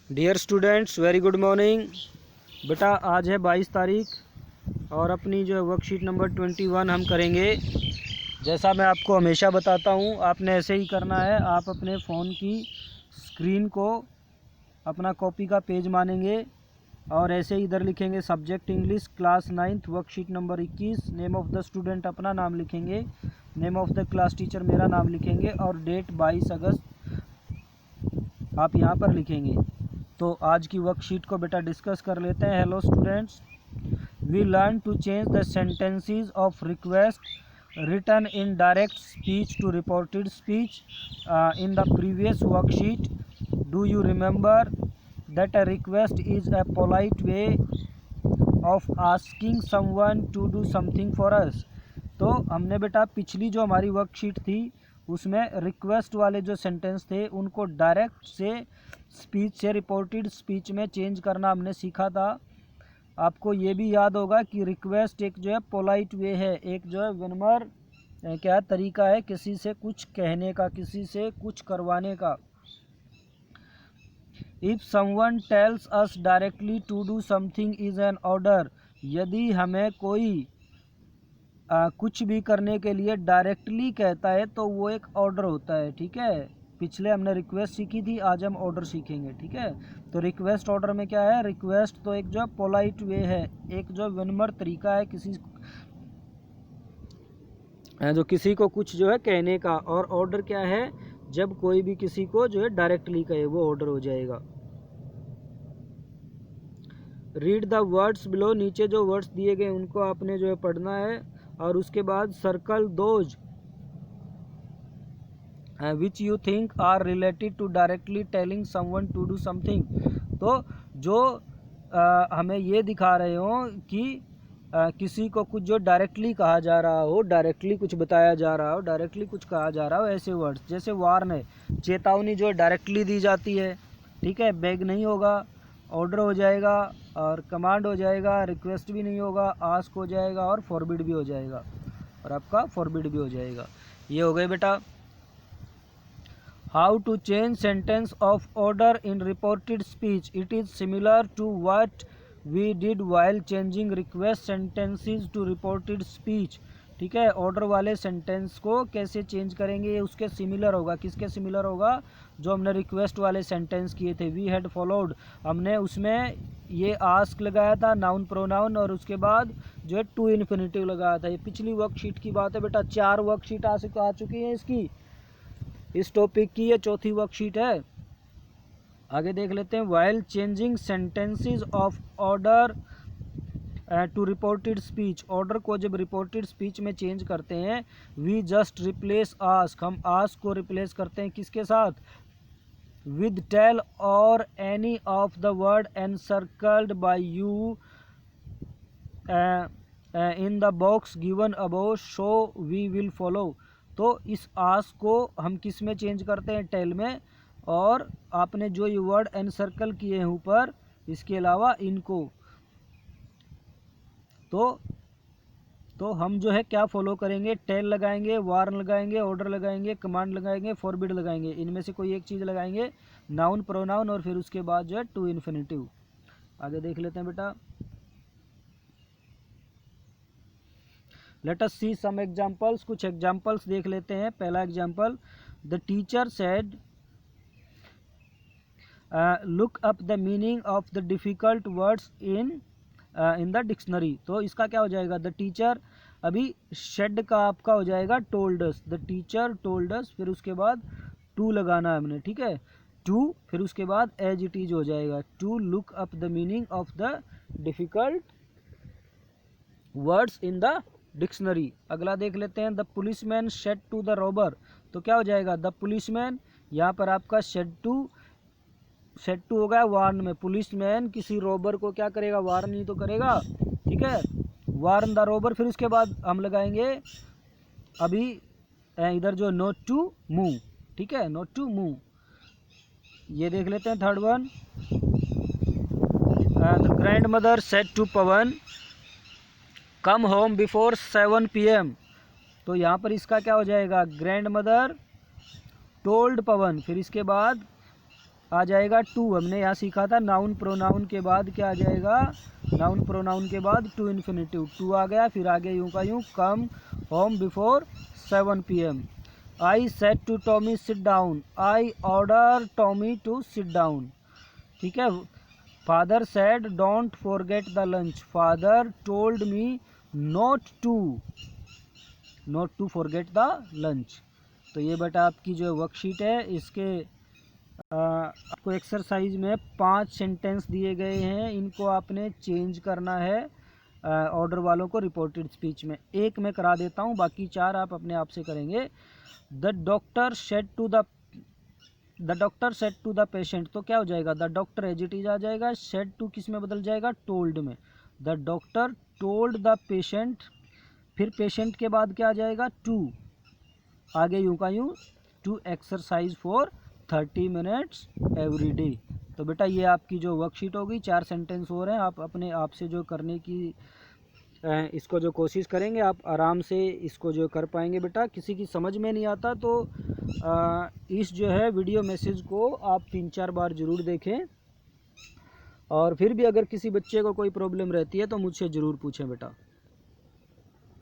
Dear students, very good morning. बेटा आज है 22 तारीख और अपनी जो वर्कशीट नंबर 21 हम करेंगे। जैसा मैं आपको हमेशा बताता हूँ, आपने ऐसे ही करना है। आप अपने फ़ोन की स्क्रीन को अपना कॉपी का पेज मानेंगे और ऐसे ही इधर लिखेंगे subject English class 9th worksheet number 21। Name of the student अपना नाम लिखेंगे, name of the class teacher मेरा नाम लिखेंगे और डेट 22 अगस्त आप यहाँ पर लिखेंगे। तो आज की वर्कशीट को बेटा डिस्कस कर लेते हैं। Hello students, we learn to change the sentences of request written in direct speech to reported speech in the previous worksheet. Do you remember that a request is a polite way of asking someone to do something for us? तो हमने बेटा पिछली जो हमारी worksheet थी उसमें request वाले जो सेंटेंस थे उनको डायरेक्ट से स्पीच से रिपोर्टेड स्पीच में चेंज करना हमने सीखा था। आपको ये भी याद होगा कि रिक्वेस्ट एक जो है पोलाइट वे है, एक जो है विनम्र क्या तरीका है किसी से कुछ कहने का, किसी से कुछ करवाने का। If someone tells us directly to do something is an order, यदि हमें कोई कुछ भी करने के लिए डायरेक्टली कहता है तो वो एक ऑर्डर होता है। ठीक है, पिछले हमने रिक्वेस्ट सीखी थी, आज हम ऑर्डर सीखेंगे। ठीक है, तो रिक्वेस्ट ऑर्डर में क्या है, रिक्वेस्ट तो एक जो पोलाइट वे है, एक जो विनम्र तरीका है जो किसी को कुछ जो है कहने का। और ऑर्डर क्या है, जब कोई भी किसी को जो है डायरेक्टली कहे वो ऑर्डर हो जाएगा। रीड द वर्ड्स बिलो, नीचे जो वर्ड्स दिए गए उनको आपने जो है पढ़ना है और उसके बाद circle those which you think are related to directly telling someone to do something. तो जो हमें ये दिखा रहे हो कि किसी को कुछ जो डायरेक्टली कहा जा रहा हो, डायरेक्टली कुछ बताया जा रहा हो, डायरेक्टली कुछ कहा जा रहा हो, ऐसे वर्ड्स। जैसे वार्न है, चेतावनी जो डायरेक्टली दी जाती है। ठीक है, बेग नहीं होगा, ऑर्डर हो जाएगा और कमांड हो जाएगा, रिक्वेस्ट भी नहीं होगा, आस्क हो जाएगा और फॉरबिड भी हो जाएगा और आपका फॉरबिड भी हो जाएगा। ये हो गए बेटा। How to change sentence of order in reported speech. It is similar to what we did while changing request sentences to reported speech. ठीक है, ऑर्डर वाले सेंटेंस को कैसे चेंज करेंगे ये उसके सिमिलर होगा। किसके सिमिलर होगा, जो हमने रिक्वेस्ट वाले सेंटेंस किए थे। वी हैड फॉलोड, हमने उसमें ये आस्क लगाया था नाउन प्रोनाउन और उसके बाद जो है टू इन्फिनिटिव लगाया था। ये पिछली वर्कशीट की बात है बेटा, 4 वर्कशीट आ चुकी हैं इसकी, इस टॉपिक की ये चौथी वर्कशीट है। आगे देख लेते हैं। While changing sentences of order to reported speech, order को जब रिपोर्टेड स्पीच में चेंज करते हैं, वी जस्ट रिप्लेस आस्क, हम आस्क को रिप्लेस करते हैं किसके साथ, विद टेल और any of the word encircled by you in the box given above, so we will follow. तो इस आस्क को हम किस में चेंज करते हैं, टेल में। और आपने जो ये वर्ड एनसर्कल किए हैं ऊपर, इसके अलावा इनको तो हम जो है क्या फॉलो करेंगे, टेल लगाएंगे, वार्न लगाएंगे, ऑर्डर लगाएंगे, कमांड लगाएंगे, फॉरबिड लगाएंगे। इनमें से कोई एक चीज़ लगाएंगे, नाउन प्रोनाउन और फिर उसके बाद जो है टू इन्फिनिटिव। आगे देख लेते हैं बेटा। लेट अस सी सम एग्जाम्पल्स, कुछ एग्जाम्पल्स देख लेते हैं। पहला example, the teacher said look up the meaning of the difficult words in the dictionary. तो इसका क्या हो जाएगा, द टीचर, अभी शेड का आपका हो जाएगा told us, the teacher told us, फिर उसके बाद टू लगाना है हमने। ठीक है, टू, फिर उसके बाद एज इट इज हो जाएगा, to look up the meaning of the difficult words in the dictionary. अगला देख लेते हैं, the policeman said to the robber. तो क्या हो जाएगा, द पुलिसमैन, यहाँ पर आपका शेड टू हो गया वार्न में। पुलिसमैन किसी रॉबर को क्या करेगा, वार्न ही तो करेगा। ठीक है, वार्न द रॉबर, फिर उसके बाद हम लगाएंगे अभी इधर जो नोट टू मूव। ठीक है, नोट टू मूव। ये देख लेते हैं third one, the grand said to Pawan come home before 7 PM। तो यहाँ पर इसका क्या हो जाएगा, ग्रैंड मदर टोल्ड पवन, फिर इसके बाद आ जाएगा टू। हमने यहाँ सीखा था नाउन प्रोनाउन के बाद क्या आ जाएगा, नाउन प्रोनाउन के बाद टू इन्फिनेटिव, टू आ गया। फिर आगे यूँ का यूँ, come home before 7 PM। I said to Tommy sit down, I order Tommy to sit down. ठीक है। Father said don't forget the lunch, father told me not to forget the lunch. तो ये बेटा आपकी जो वर्कशीट है, इसके आपको एक्सरसाइज में 5 सेंटेंस दिए गए हैं, इनको आपने चेंज करना है ऑर्डर वालों को रिपोर्टेड स्पीच में। एक मैं करा देता हूँ, बाकी 4 आप अपने आप से करेंगे। The doctor said to the patient, तो क्या हो जाएगा, the doctor as it is आ जाएगा। सेड टू किस में बदल जाएगा, टोल्ड में। The doctor told the patient, फिर पेशेंट के बाद क्या आ जाएगा, टू, आगे यूँ का यूँ, to exercise for 30 minutes every day. तो बेटा ये आपकी जो वर्कशीट होगी, 4 सेंटेंस हो रहे हैं, आप अपने आप से जो करने की इसको जो कोशिश करेंगे, आप आराम से इसको जो कर पाएंगे। बेटा किसी की समझ में नहीं आता तो इस जो है वीडियो मैसेज को आप 3-4 बार ज़रूर देखें, और फिर भी अगर किसी बच्चे को कोई प्रॉब्लम रहती है तो मुझसे ज़रूर पूछें बेटा।